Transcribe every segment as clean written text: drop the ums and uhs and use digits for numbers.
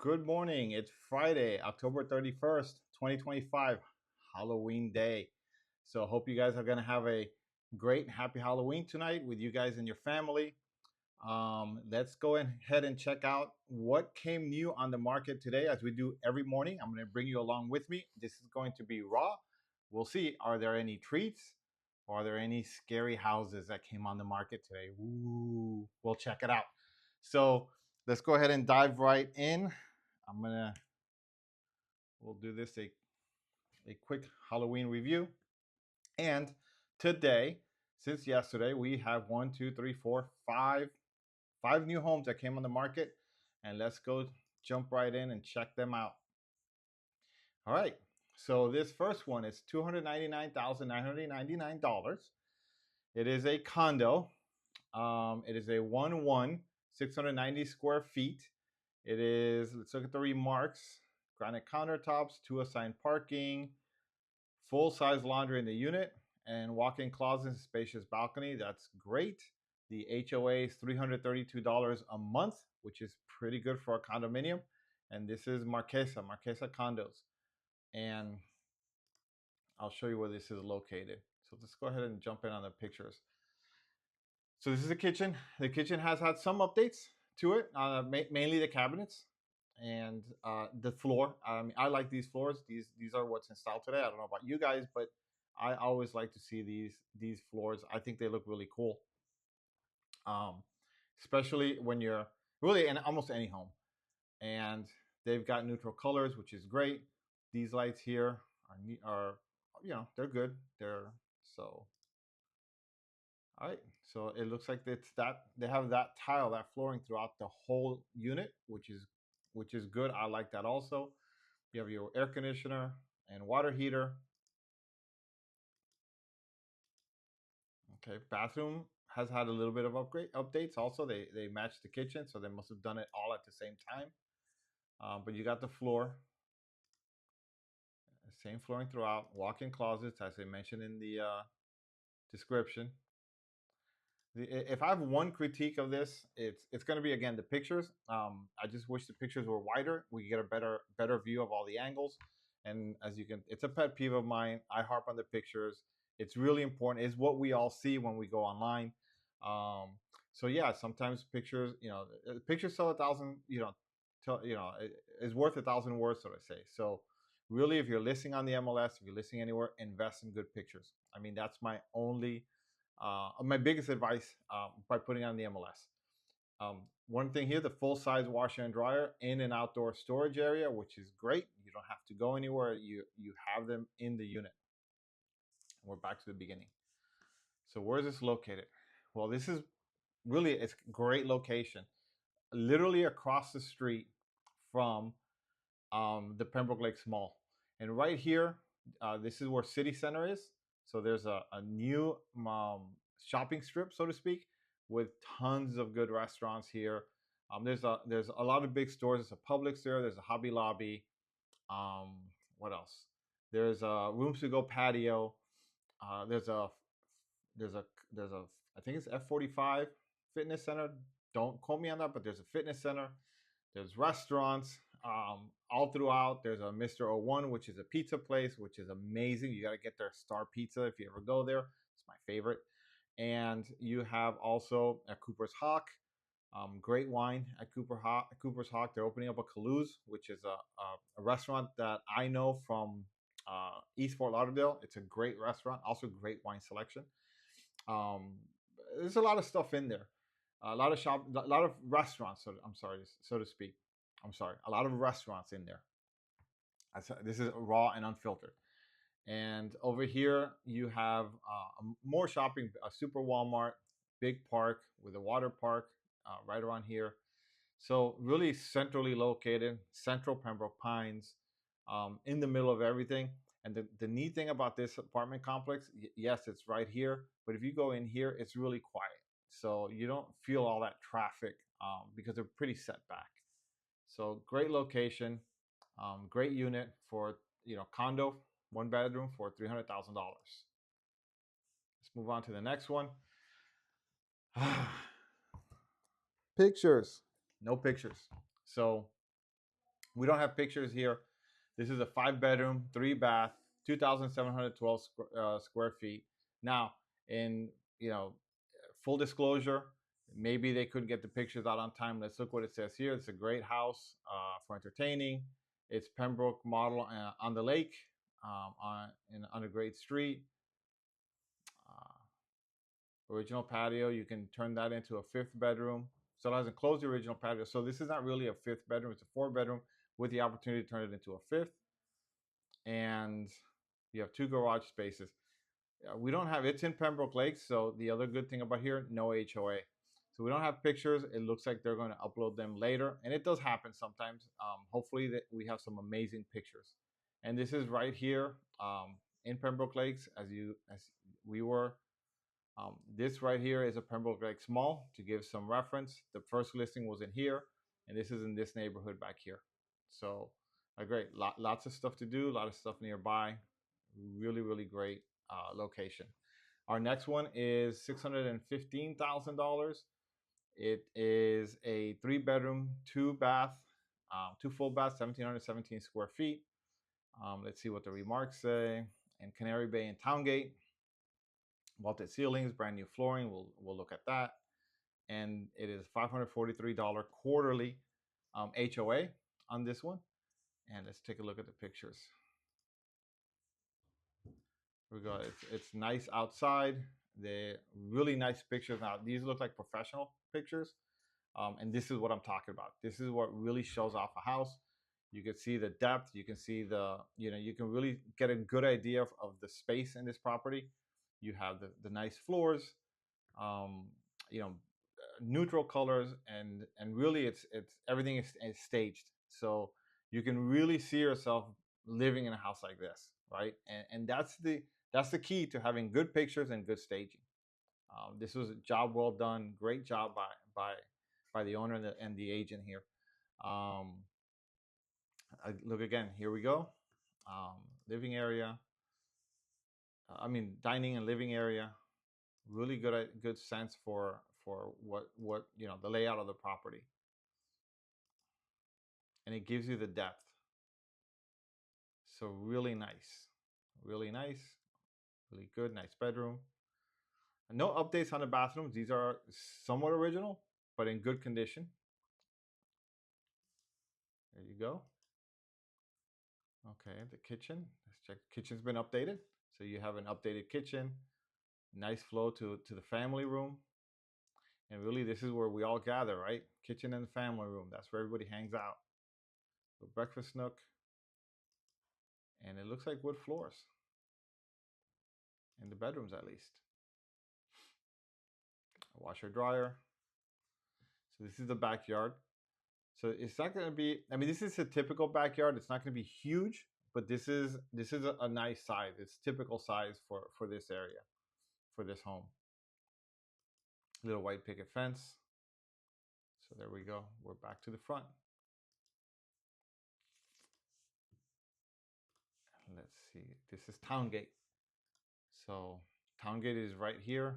Good morning. It's Friday, October 31st, 2025, Halloween day. So, hope you guys are going to have a great, happy Halloween tonight with you guys and your family. Let's go ahead and check out what came new on the market today, as we do every morning. I'm going to bring you along with me. This is going to be raw. We'll see. Are there any treats? Or are there any scary houses that came on the market today? Ooh, we'll check it out. So, let's go ahead and dive right in. I'm gonna we'll do this a quick Halloween review. And today, since yesterday, we have one, two, three, four, five new homes that came on the market. And let's go jump right in and check them out. All right. So this first one is $299,999. It is a condo. It is a 690 square feet. It is, let's look at the remarks. Granite countertops, 2 assigned parking, full-size laundry in the unit, and walk-in closet and spacious balcony. That's great. The HOA is $332 a month, which is pretty good for a condominium. And this is Marquesa Condos. And I'll show you where this is located. So let's go ahead and jump in on the pictures. So this is the kitchen. The kitchen has had some updates to it, mainly the cabinets and the floor. I like these floors. These are what's installed today. I don't know about you guys, but I always like to see these floors. I think they look really cool, um, especially when you're really in almost any home. And they've got neutral colors, which is great. These lights here are they're good. They're so all right. So it looks like it's that they have that tile, that flooring throughout the whole unit, which is good. I like that also. You have your air conditioner and water heater. Okay, bathroom has had a little bit of updates. Also, they matched the kitchen, so they must have done it all at the same time. But you got the floor, same flooring throughout. Walk-in closets, as I mentioned in the description. If I have one critique of this, it's going to be again the pictures. I just wish the pictures were wider. We get a better view of all the angles. And as you can, it's a pet peeve of mine. I harp on the pictures. It's really important. It's what we all see when we go online. Um, so yeah, sometimes pictures, pictures sell 1,000. Is worth 1,000 words, so to say. So really, if you're listing on the MLS, if you're listing anywhere, invest in good pictures. I mean, that's my biggest advice by putting on the MLS. One thing here, the full-size washer and dryer in an outdoor storage area, which is great. You don't have to go anywhere. You have them in the unit. We're back to the beginning. So where is this located? Well, this is really it's great location. Literally across the street from the Pembroke Lakes Mall. And right here, this is where City Center is. So there's a new shopping strip, so to speak, with tons of good restaurants here. There's a lot of big stores. There's a Publix there. There's a Hobby Lobby. Um, what else? There's a Rooms to Go patio. Uh, there's a there's a there's a I think it's F45 fitness center. Don't quote me on that, but there's a fitness center. There's restaurants all throughout. There's a Mr. O1, which is a pizza place, which is amazing. You got to get their star pizza if you ever go there. It's my favorite. And you have also a Cooper's Hawk, great wine at Cooper's Hawk. They're opening up a Calouse, which is a restaurant that I know from East Fort Lauderdale. It's a great restaurant, also great wine selection. Um, there's a lot of stuff in there, a lot of restaurants. So I'm sorry, so to speak. I'm sorry, a lot of restaurants in there. This is raw and unfiltered. And over here you have more shopping, a super Walmart, big park with a water park right around here. So really centrally located, central Pembroke Pines, in the middle of everything. And the neat thing about this apartment complex, yes, it's right here, but if you go in here, it's really quiet. So you don't feel all that traffic because they're pretty set back. So great location, great unit for condo, 1 bedroom for $300,000. Let's move on to the next one. Pictures, no pictures. So We don't have pictures here. This is a 5 bedroom, 3 bath, 2,712 square feet. Now, in you know, full disclosure, maybe they couldn't get the pictures out on time. Let's look what it says here. It's a great house for entertaining. It's Pembroke model on the lake, on a great street. Original patio. You can turn that into a 5th bedroom. Still hasn't closed the original patio. So this is not really a 5th bedroom. It's a 4 bedroom with the opportunity to turn it into a 5th. And you have 2 garage spaces. We don't have, it's in Pembroke Lakes. So the other good thing about here, no HOA. So we don't have pictures. It looks like they're going to upload them later. And it does happen sometimes. Hopefully that we have some amazing pictures. And this is right here in Pembroke Lakes as we were. This right here is a Pembroke Lakes Mall to give some reference. The first listing was in here, and this is in this neighborhood back here. So, great. Lots of stuff to do, a lot of stuff nearby. Really, really great location. Our next one is $615,000. It is a 3 bedroom, 2 bath, 2 full baths, 1,717 square feet. Let's see what the remarks say. In Canary Bay and Towngate. Vaulted ceilings, brand new flooring. We'll look at that. And it is $543 quarterly HOA on this one. And let's take a look at the pictures. Here we go. It's nice outside. They're really nice pictures. Now these look like professional pictures, and this is what I'm talking about. This is what really shows off a house. You can see the depth. You can see you can really get a good idea of the space in this property. You have the nice floors, um, neutral colors, and really it's everything is staged. So you can really see yourself living in a house like this, right? And that's the key to having good pictures and good staging. This was a job well done. Great job by the owner and the agent here. Look again. Here we go. Living area. Dining and living area. Really good sense for what the layout of the property, and it gives you the depth. So really nice, really nice, really good. Nice bedroom. No updates on the bathrooms. These are somewhat original, but in good condition. There you go. Okay, the kitchen. Let's check. Kitchen's been updated. So you have an updated kitchen. Nice flow to the family room. And really, this is where we all gather, right? Kitchen and the family room. That's where everybody hangs out. The breakfast nook. And it looks like wood floors. In the bedrooms, at least. A washer dryer. So this is the backyard. So it's not going to be, this is a typical backyard. It's not going to be huge, but this is a nice size. It's typical size for this area, for this home. Little white picket fence. So there we go. We're back to the front. Let's see. This is Towngate. So Towngate is right here,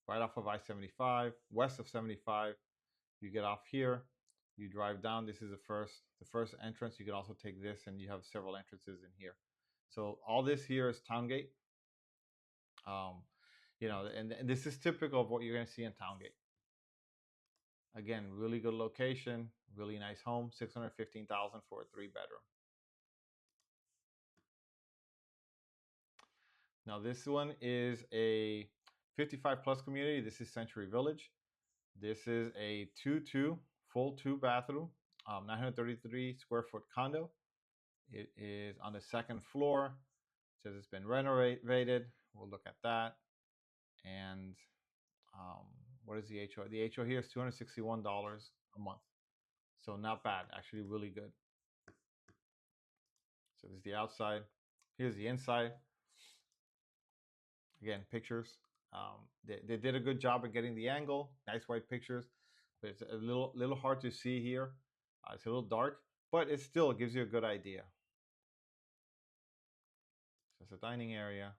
right off of I-75, west of 75. You get off here, you drive down. This is the first entrance. You can also take this, and you have several entrances in here. So all this here is Towngate. And this is typical of what you're going to see in Towngate. Again, really good location, really nice home. $615,000 for a 3 bedroom. Now this one is a 55 plus community. This is Century Village. This is a 2-2 full 2 bathroom, 933 square foot condo. It is on the 2nd floor. It says it's been renovated. We'll look at that. And what is the HO? The HO here is $261 a month. So not bad, actually really good. So this is the outside. Here's the inside. Again, pictures. They did a good job of getting the angle. Nice white pictures, but it's a little hard to see here. It's a little dark, but it still gives you a good idea. So it's a dining area,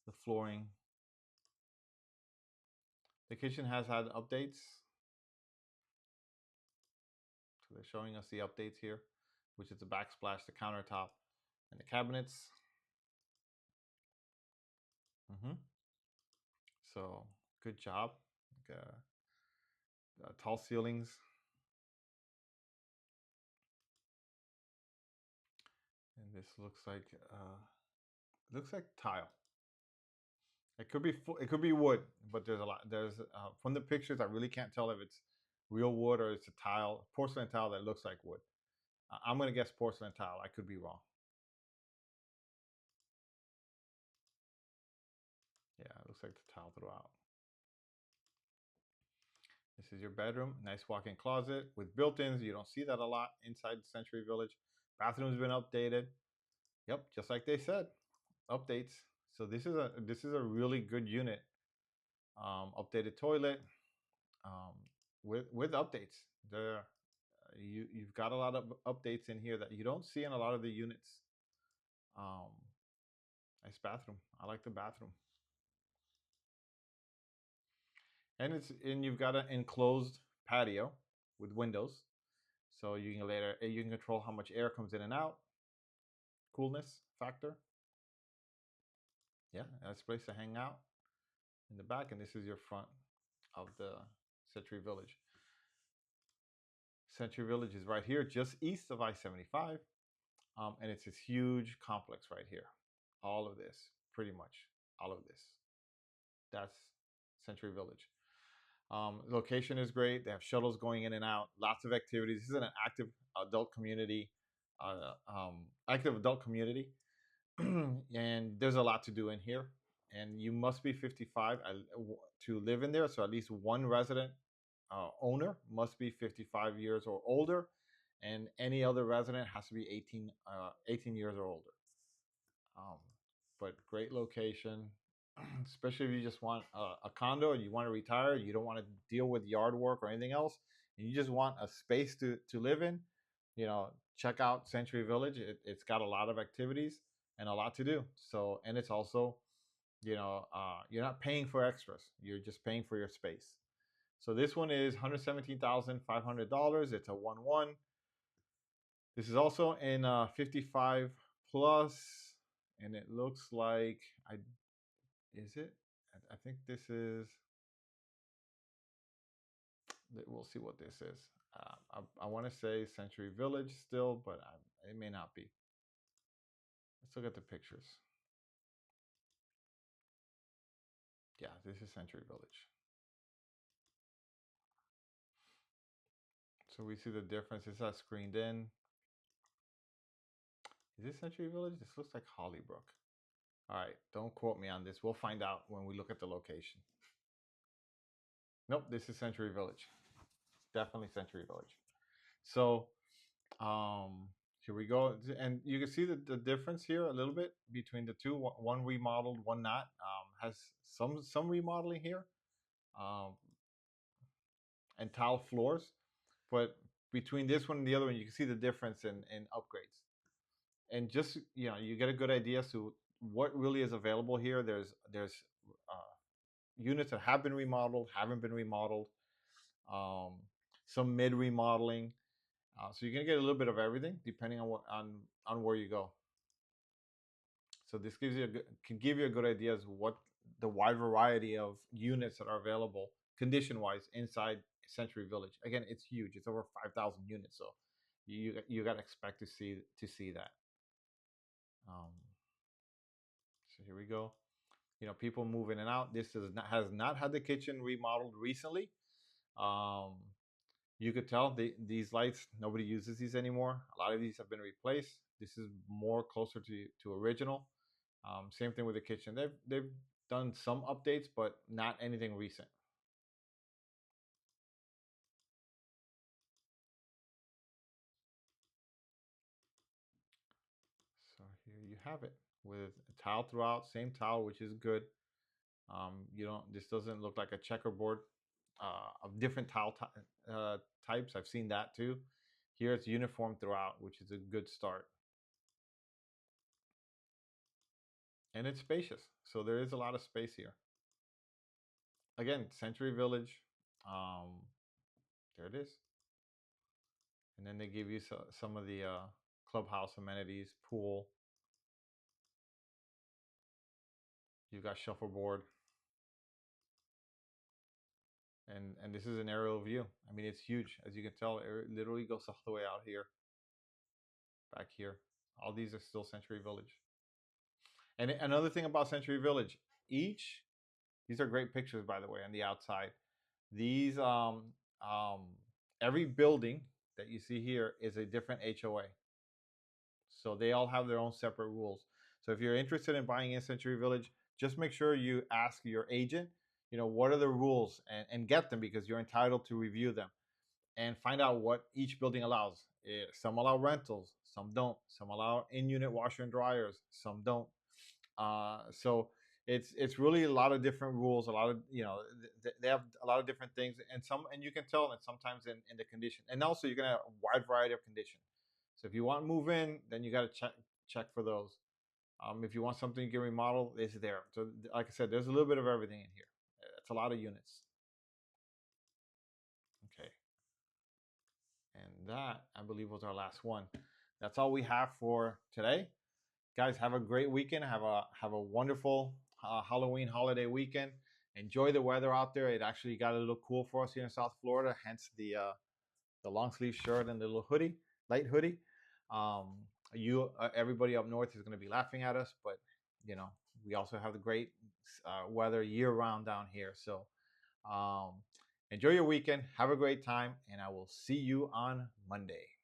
the flooring. The kitchen has had updates. So they're showing us the updates here. which is the backsplash, the countertop, and the cabinets. Hmm. So good job. Like, tall ceilings, and this looks like tile. It could be it could be wood, but there's a lot. There's from the pictures, I really can't tell if it's real wood or it's a tile, porcelain tile that looks like wood. I'm gonna guess porcelain tile. I could be wrong. Yeah, it looks like the tile throughout. This is your bedroom. Nice walk-in closet with built-ins. You don't see that a lot inside Century Village. Bathroom's been updated. Yep, just like they said, updates. So this is a really good unit. Updated toilet with updates. There, you've got a lot of updates in here that you don't see in a lot of the units. Um, Nice bathroom. I like the bathroom, and you've got an enclosed patio with windows, so you can control how much air comes in and out, coolness factor. Yeah, nice place to hang out in the back, and this is your front of the Century Village. Century Village is right here, just east of I-75, and it's this huge complex right here. All of this, pretty much, all of this. That's Century Village. Location is great. They have shuttles going in and out. Lots of activities. This is an active adult community. Active adult community, and there's a lot to do in here. And you must be 55 to live in there. So at least one resident owner must be 55 years or older, and any other resident has to be 18 years or older. Um, but great location, especially if you just want a condo and you want to retire, you don't want to deal with yard work or anything else, and you just want a space to live in. Check out Century Village. It's got a lot of activities and a lot to do. So, and it's also, you're not paying for extras. You're just paying for your space. So this one is $117,500. It's a 1-1. This is also in 55 plus, and it looks like is it? I think this is. We'll see what this is. I want to say Century Village still, but it may not be. Let's look at the pictures. Yeah, this is Century Village. So we see the difference. It's not screened in. Is this Century Village? This looks like Hollybrook. All right, don't quote me on this. We'll find out when we look at the location. Nope, this is Century Village. Definitely Century Village. So here we go, and you can see the difference here a little bit between the two. One remodeled, one not. Has some remodeling here, um, and tile floors, but between this one and the other one, you can see the difference in upgrades. And just you get a good idea as to what really is available here. There's units that have been remodeled, haven't been remodeled, um, some mid remodeling. So you're gonna get a little bit of everything depending on on where you go. So this can give you a good idea as what the wide variety of units that are available condition wise inside Century Village. Again, it's huge. It's over 5,000 units, so you got to expect to see that. Um, so here we go. People move in and out. This has not had the kitchen remodeled recently. Um, you could tell these lights, nobody uses these anymore. A lot of these have been replaced. This is more closer to original. Same thing with the kitchen. They've done some updates, but not anything recent. So here you have it with a tile throughout, same tile, which is good. You don't. This doesn't look like a checkerboard of different types. I've seen that too. Here it's uniform throughout, which is a good start. And it's spacious, so there is a lot of space here. Again, Century Village. There it is. And then they give you some of the clubhouse amenities, pool. You've got shuffleboard, and this is an aerial view. I mean, it's huge, as you can tell. It literally goes all the way out here, back here. All these are still Century Village. And another thing about Century Village, each these are great pictures, by the way, on the outside. These um every building that you see here is a different HOA. So they all have their own separate rules. So if you're interested in buying in Century Village, just make sure you ask your agent, what are the rules, and get them, because you're entitled to review them and find out what each building allows. Some allow rentals, some don't. Some allow in-unit washer and dryers, some don't. So it's really a lot of different rules. A lot of they have a lot of different things, and you can tell that sometimes in the condition, and also you're gonna have a wide variety of condition. So if you want to move in, then you got to check for those. If you want something to get remodeled, it's there. So like I said, there's a little bit of everything in here. It's a lot of units. Okay, and that, I believe, was our last one. That's all we have for today. Guys, have a great weekend. Have a wonderful Halloween holiday weekend. Enjoy the weather out there. It actually got a little cool for us here in South Florida, hence the long sleeve shirt and the little hoodie, light hoodie. Um, everybody up north is going to be laughing at us, but you know we also have the great weather year round down here. So um, enjoy your weekend. Have a great time, and I will see you on Monday.